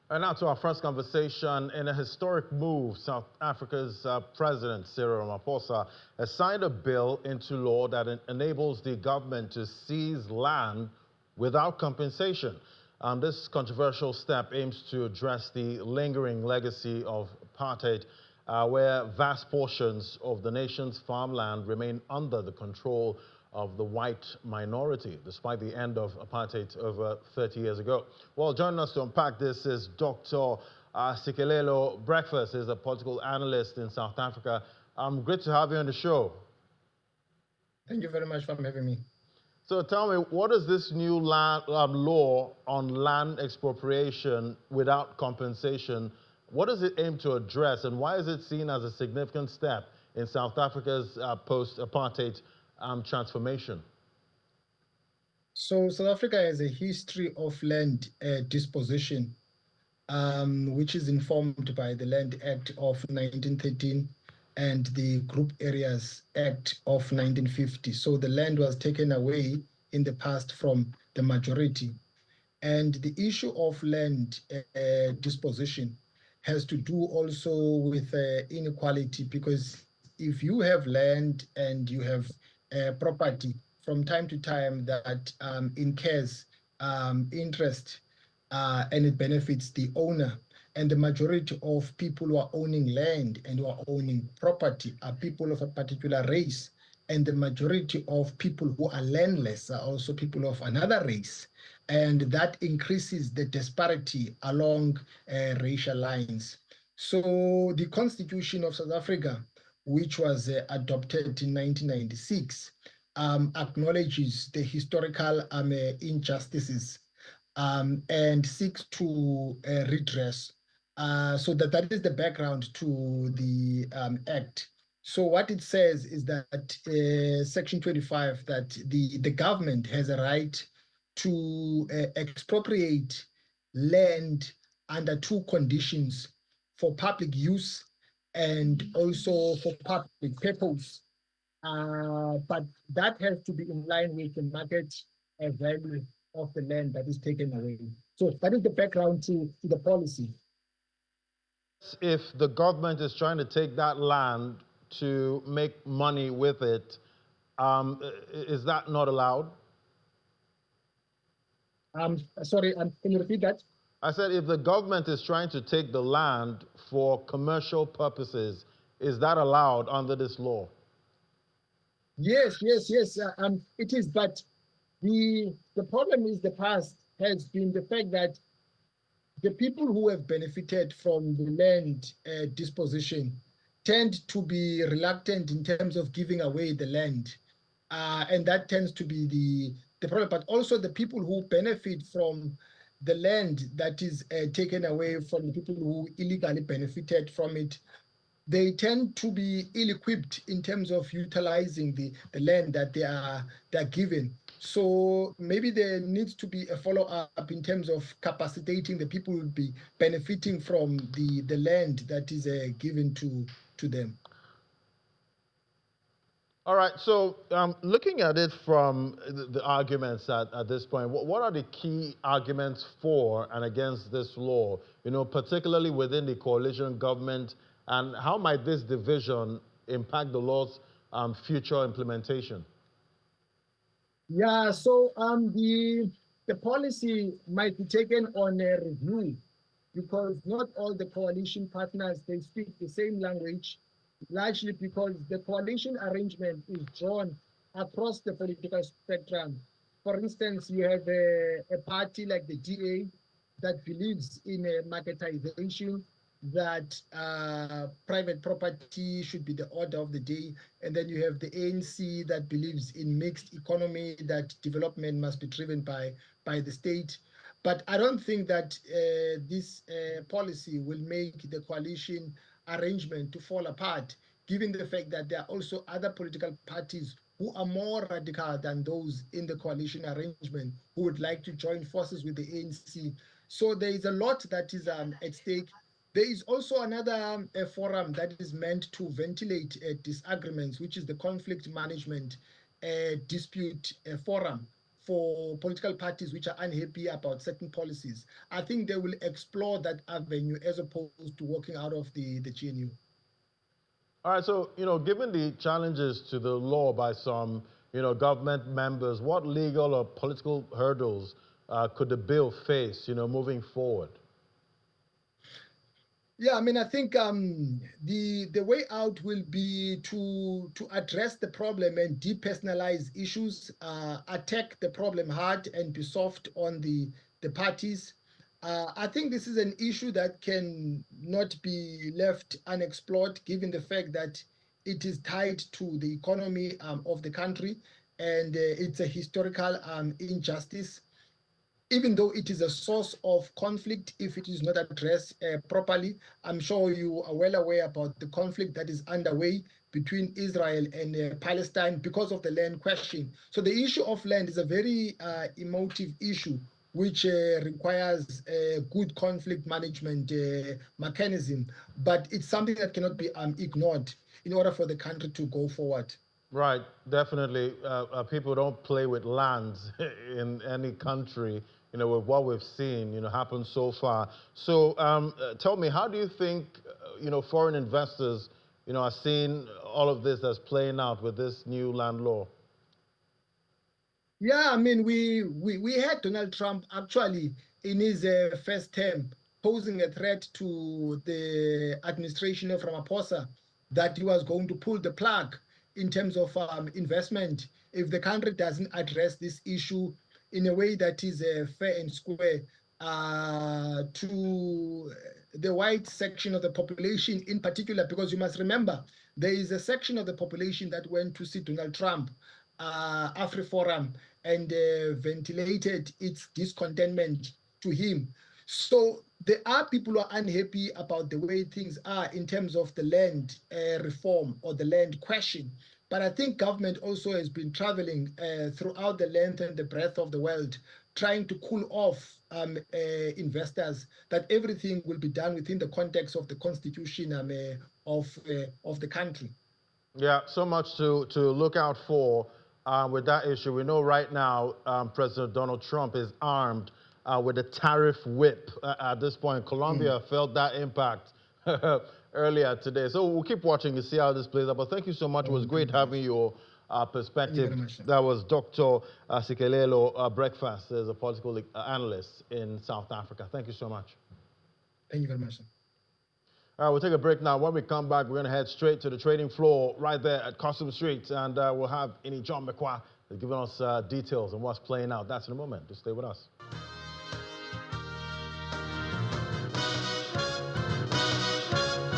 And now to our first conversation. In a historic move, South Africa's President Cyril Ramaphosa has signed a bill into law that enables the government to seize land without compensation. This controversial step aims to address the lingering legacy of apartheid, where vast portions of the nation's farmland remain under the control of the white minority, despite the end of apartheid over 30 years ago. Well, joining us to unpack this is Dr. Sikelelo Breakfast. He's a political analyst in South Africa. Great to have you on the show. Thank you very much for having me. So tell me, what is this new law on land expropriation without compensation? What does it aim to address, and why is it seen as a significant step in South Africa's post-apartheid transformation? So South Africa has a history of land disposition, which is informed by the Land Act of 1913 and the Group Areas Act of 1950. So the land was taken away in the past from the majority. And the issue of land disposition has to do also with inequality, because if you have land and you have property from time to time that incurs interest and it benefits the owner, and the majority of people who are owning land and who are owning property are people of a particular race, and the majority of people who are landless are also people of another race, and that increases the disparity along racial lines. So the Constitution of South Africa, which was adopted in 1996, acknowledges the historical injustices and seeks to redress. So that is the background to the act. So what it says is that Section 25, that the government has a right to expropriate land under two conditions: for public use and also for public purpose. But that has to be in line with the market value of the land that is taken away. So that is the background to the policy. If the government is trying to take that land to make money with it, is that not allowed? Sorry, can you repeat that? I said if the government is trying to take the land for commercial purposes, is that allowed under this law? Yes, yes, yes. It is, but the problem is the past has been the fact that the people who have benefited from the land disposition tend to be reluctant in terms of giving away the land. And that tends to be the problem. But also the people who benefit from the land that is taken away from the people who illegally benefited from it, they tend to be ill-equipped in terms of utilizing the land that they're given. So maybe there needs to be a follow-up in terms of capacitating the people who will be benefiting from the land that is given to them. All right, so looking at it from the arguments at this point, what are the key arguments for and against this law, particularly within the coalition government, and how might this division impact the law's future implementation? Yeah, so the policy might be taken on a review, because not all the coalition partners, they speak the same language, largely because the coalition arrangement is drawn across the political spectrum. For instance, you have a party like the DA that believes in a marketization, that private property should be the order of the day. And then you have the ANC that believes in mixed economy, that development must be driven by the state. But I don't think that this policy will make the coalition arrangement to fall apart, given the fact that there are also other political parties who are more radical than those in the coalition arrangement, who would like to join forces with the ANC. So there is a lot that is at stake. There is also another forum that is meant to ventilate disagreements, which is the conflict management dispute forum for political parties which are unhappy about certain policies. I think they will explore that avenue as opposed to walking out of the GNU. All right, so, given the challenges to the law by some, government members, what legal or political hurdles could the bill face, moving forward? Yeah, I mean, I think the way out will be to address the problem and depersonalize issues, attack the problem hard and be soft on the parties. I think this is an issue that can not be left unexplored, given the fact that it is tied to the economy of the country, and it's a historical injustice, even though it is a source of conflict if it is not addressed properly. I'm sure you are well aware about the conflict that is underway between Israel and Palestine because of the land question. So the issue of land is a very emotive issue, which requires a good conflict management mechanism, but it's something that cannot be ignored in order for the country to go forward. Right, definitely. People don't play with lands in any country, with what we've seen, happen so far. So tell me, how do you think, foreign investors, are seeing all of this as playing out with this new land law? Yeah, I mean, we had Donald Trump actually in his first term posing a threat to the administration of Ramaphosa that he was going to pull the plug in terms of investment if the country doesn't address this issue in a way that is fair and square to the white section of the population in particular, because you must remember there is a section of the population that went to see Donald Trump, AfriForum, and ventilated its discontentment to him. So there are people who are unhappy about the way things are in terms of the land reform or the land question. But I think government also has been traveling throughout the length and the breadth of the world, trying to cool off investors, that everything will be done within the context of the constitution of the country. Yeah, so much to look out for with that issue. We know right now President Donald Trump is armed with a tariff whip. At this point, Colombia felt that impact earlier today. So we'll keep watching to see how this plays out. But thank you so much. It was great having your Thank you perspective. very much. That was Dr. Sikelelo Breakfast, as a political analyst in South Africa. Thank you so much. Thank you very much. All right, we'll take a break now. When we come back, we're going to head straight to the trading floor right there at Customs Street, and we'll have John McQuarrie giving us details on what's playing out. That's in a moment. Just stay with us.